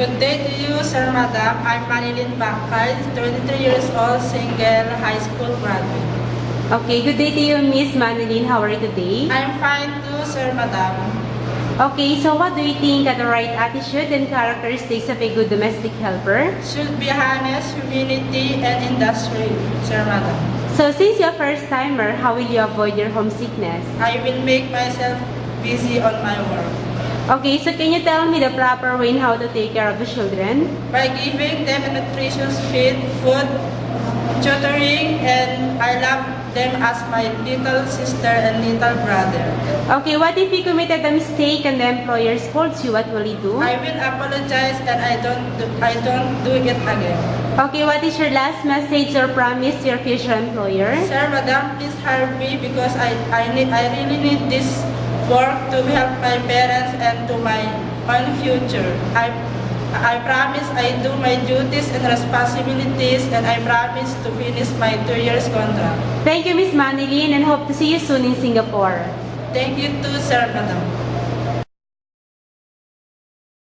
Good day to you, sir, madam. I'm Manilin Bakay, 23 years old, single, high school graduate. Okay, good day to you, Miss Manilin. How are you today? I'm fine too, sir, madam. Okay, so what do you think are the right attitude and characteristics of a good domestic helper? Should be honest, humility, and industry, sir, madam. So since you're a first-timer, how will you avoid your homesickness? I will make myself busy on my work Okay, so can you tell me the proper way in how to take care of the children? by giving them a nutritious feed, food, tutoring, and I love them as my little sister and little brother. Okay, what if you committed a mistake and the employer scolds you? What will you do? I will apologize and I don't do it again. Okay, what is your last message or promise to your future employer? Sir, madam, please hire me because I really need this work to help my parents and to my own future. I promise I do my duties and responsibilities and I promise to finish my 2 years contract. Thank you, Miss Manilin, and hope to see you soon in Singapore. Thank you too, sir, madam.